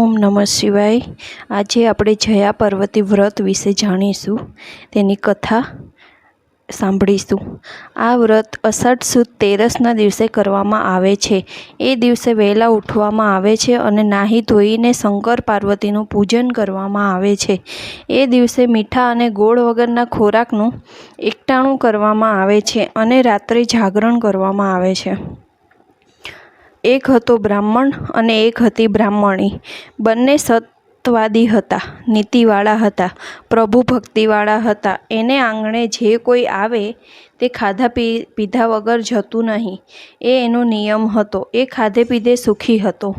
ઓમ નમઃ શિવાય। આજે આપણે જયા પાર્વતી વ્રત વિશે જાણીશું, તેની કથા સાંભળીશું। આ વ્રત અષાઢ સુદ તેરસના દિવસે કરવામાં આવે છે। એ દિવસે વહેલા ઉઠવામાં આવે છે અને નાહી ધોઈને શંકર પાર્વતીનું પૂજન કરવામાં આવે છે। એ દિવસે મીઠા અને ગોળ વગરના ખોરાકનું એકટાણું કરવામાં આવે છે અને રાત્રે જાગરણ કરવામાં આવે છે। એક હતો બ્રાહ્મણ અને એક હતી બ્રાહ્મણી। બંને સત્વાદી હતા, નીતિવાળા હતા, પ્રભુ ભક્તિવાળા હતા। એને આંગણે જે કોઈ આવે તે ખાધા પીધા વગર જતું નહીં, એ એનો નિયમ હતો। એ ખાધે પીધે સુખી હતો,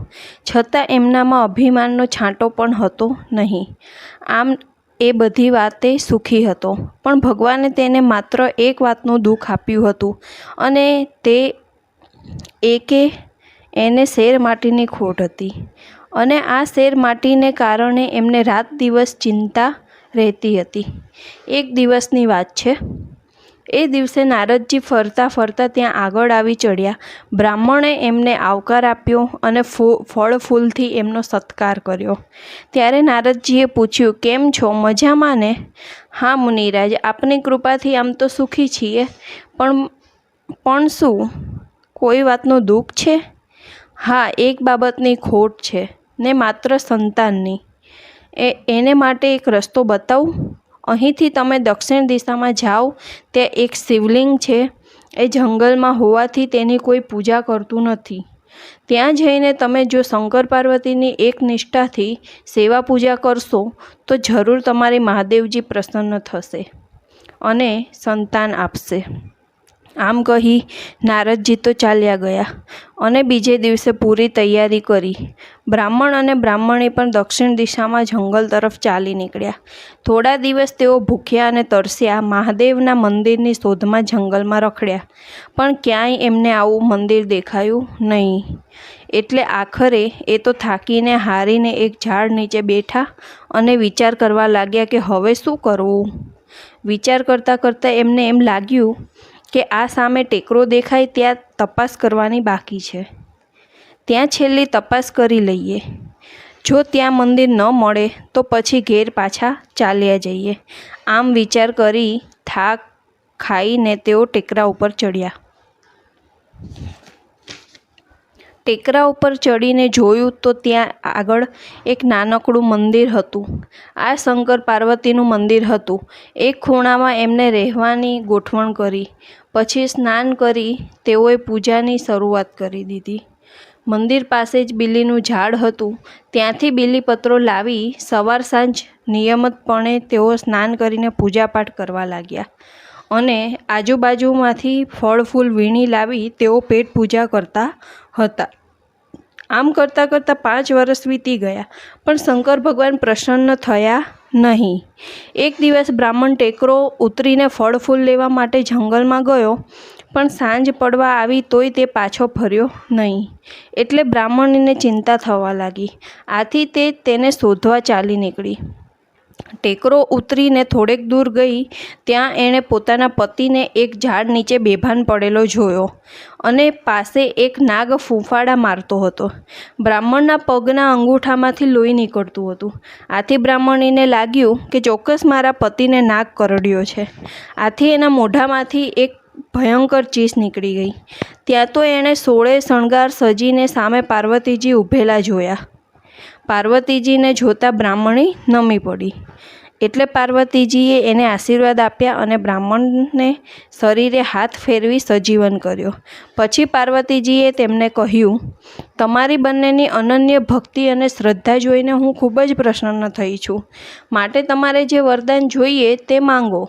છતાં એમનામાં અભિમાનનો છાંટો પણ હતો નહીં। આમ એ બધી વાતે સુખી હતો, પણ ભગવાને તેને માત્ર એક વાતનું દુઃખ આપ્યું હતું, અને તે એ કે એને શેર માટીની ખોટ હતી, અને આ શેર માટીને કારણે એમને રાત દિવસ ચિંતા રહેતી હતી। એક દિવસની વાત છે। એ દિવસે નારદજી ફરતા ફરતા ત્યાં આગળ આવી ચડ્યા। બ્રાહ્મણે એમને આવકાર આપ્યો અને ફળ ફૂલથી એમનો સત્કાર કર્યો। ત્યારે નારદજીએ પૂછ્યું, કેમ છો, મજામાં ને? હા મુનિરાજ, આપની કૃપાથી આમ તો સુખી છીએ, પણ શું કોઈ વાતનું દુઃખ છે? હા, એક બાબતની ખોટ છે, ને માત્ર સંતાનની। એને માટે એક રસ્તો બતાવું? અહીંથી તમે દક્ષિણ દિશામાં જાઓ, ત્યાં એક શિવલિંગ છે। એ જંગલમાં હોવાથી તેની કોઈ પૂજા કરતું નથી। ત્યાં જઈને તમે જો શંકર પાર્વતીની એક નિષ્ઠાથી સેવા પૂજા કરશો તો જરૂર તમારી મહાદેવજી પ્રસન્ન થશે અને સંતાન આપશે। આમ કહી નારદજી તો ચાલ્યા ગયા અને બીજે દિવસે પૂરી તૈયારી કરી। બ્રાહ્મણ અને બ્રાહ્મણી પણ દક્ષિણ દિશામાં જંગલ તરફ ચાલી નીકળ્યા। થોડા દિવસ તેઓ ભૂખ્યા અને તરસ્યા મહાદેવના મંદિરની શોધમાં જંગલમાં રખડ્યા, પણ ક્યાંય એમને આવું મંદિર દેખાયું નહીં। એટલે આખરે એ તો થાકીને હારીને એક ઝાડ નીચે બેઠા અને વિચાર કરવા લાગ્યા કે હવે શું કરવું। વિચાર કરતાં કરતાં એમને એમ લાગ્યું કે આ સામે ટેકરો દેખાય ત્યાં તપાસ કરવાની બાકી છે, ત્યાં છેલ્લી તપાસ કરી લઈએ। જો ત્યાં મંદિર ન મળે તો પછી ઘેર પાછા ચાલ્યા જઈએ। આમ વિચાર કરી થાક ખાઈને તેઓ ટેકરા ઉપર ચડ્યા। ટેકરા ઉપર ચડીને જોયું તો ત્યાં આગળ એક નાનકડું મંદિર હતું। આ શંકર પાર્વતીનું મંદિર હતું। એક ખૂણામાં એમને રહેવાની ગોઠવણ કરી, પછી સ્નાન કરી તેઓએ પૂજાની શરૂઆત કરી દીધી। મંદિર પાસે જ બીલીનું ઝાડ હતું, ત્યાંથી બીલીપત્રો લાવી સવાર સાંજ નિયમિતપણે તેઓ સ્નાન કરીને પૂજાપાઠ કરવા લાગ્યા, અને આજુબાજુમાંથી ફળ ફૂલ વીણી લાવી તેઓ પેટ પૂજા કરતા હતા। આમ કરતાં કરતાં 5 વર્ષ વીતી ગયા, પણ શંકર ભગવાન પ્રસન્ન થયા નહીં। એક દિવસ બ્રાહ્મણ ટેકરો ઉતરીને ફળ ફૂલ લેવા માટે જંગલમાં ગયો, પણ સાંજ પડવા આવી તોય તે પાછો ફર્યો નહીં। એટલે બ્રાહ્મણીને ચિંતા થવા લાગી। આથી તે તેને શોધવા ચાલી નીકળી। ટેકરો ઉતરીને થોડેક દૂર ગઈ ત્યાં એણે પોતાના પતિને એક ઝાડ નીચે બેભાન પડેલો જોયો, અને પાસે એક નાગ ફૂંફાડા મારતો હતો। બ્રાહ્મણના પગના અંગૂઠામાંથી લોહી નીકળતું હતું। આથી બ્રાહ્મણીને લાગ્યું કે ચોક્કસ મારા પતિને નાગ કરડ્યો છે। આથી એના મોઢામાંથી એક ભયંકર ચીસ નીકળી ગઈ। ત્યાં તો એણે 16 શણગાર સજીને સામે પાર્વતીજી ઊભેલા જોયા। પાર્વતીજીને જોતા બ્રાહ્મણી નમી પડી, એટલે પાર્વતીજીએ એને આશીર્વાદ આપ્યા અને બ્રાહ્મણને શરીરે હાથ ફેરવી સજીવન કર્યો। પછી પાર્વતીજીએ તેમને કહ્યું, તમારી બંનેની અનન્ય ભક્તિ અને શ્રદ્ધા જોઈને હું ખૂબ જ પ્રસન્ન થઈ છું, માટે તમારે જે વરદાન જોઈએ તે માંગો।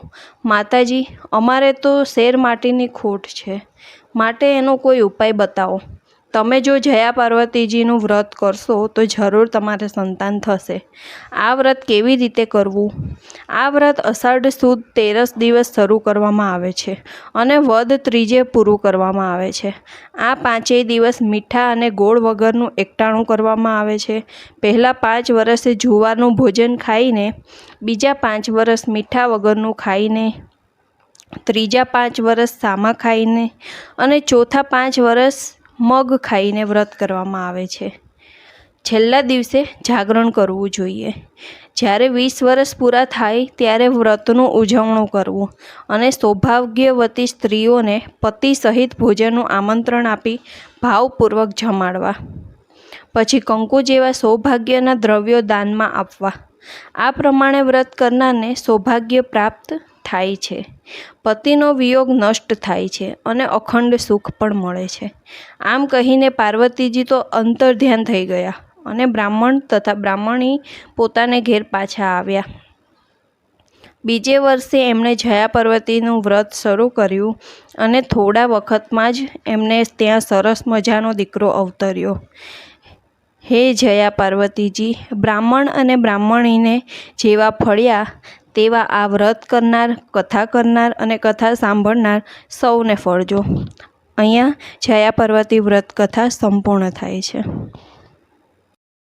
માતાજી, અમારે તો શેર માટીની ખોટ છે, માટે એનો કોઈ ઉપાય બતાવો। તમે જો જયા પાર્વતીજીનું વ્રત કરશો તો જરૂર તમારે સંતાન થશે। આ વ્રત કેવી રીતે કરવું? આ વ્રત અષાઢ સુદ 13 દિવસ શરૂ કરવામાં આવે છે અને વદ ત્રીજે પૂરું કરવામાં આવે છે। આ 5 દિવસ મીઠા અને ગોળ વગરનું એકટાણું કરવામાં આવે છે। પહેલાં 5 વર્ષે જુવારનું ભોજન ખાઈને, બીજા 5 વર્ષ મીઠા વગરનું ખાઈને, ત્રીજા 5 વર્ષ સામા ખાઈને અને ચોથા 5 વર્ષ મગ ખાઈને વ્રત કરવામાં આવે છે। છેલ્લા દિવસે જાગરણ કરવું જોઈએ. જ્યારે 20 વર્ષ પૂરા થાય ત્યારે વ્રતનું ઉજવણું કરવું અને સૌભાગ્યવતી સ્ત્રીઓને પતિ સહિત ભોજનનું આમંત્રણ આપી ભાવપૂર્વક જમાડવા. પછી કંકુ જેવા સૌભાગ્યના દ્રવ્યો દાનમાં આપવા. આ પ્રમાણે વ્રત કરનારને સૌભાગ્ય પ્રાપ્ત થાય છે, પતિનો વિયોગ નષ્ટ થાય છે અને અખંડ સુખ પણ મળે છે. આમ કહીને પાર્વતીજી તો અંતર્ધ્યાન થઈ ગયા અને બ્રાહ્મણ તથા બ્રાહ્મણી પોતાને ઘેર પાછા આવ્યા. બીજે વર્ષે એમણે જયા પાર્વતીનું વ્રત શરૂ કર્યું અને થોડા વખતમાં જ એમને ત્યાં સરસ મજાનો દીકરો અવતર્યો. હે જયા પાર્વતીજી, બ્રાહ્મણ અને બ્રાહ્મણીને જેવા ફળ્યા તેવા આ વ્રત કરનાર, કથા કરનાર અને કથા સાંભળનાર સૌને ફળજો. અહીંયા જયા પાર્વતી વ્રત કથા સંપૂર્ણ થાય છે.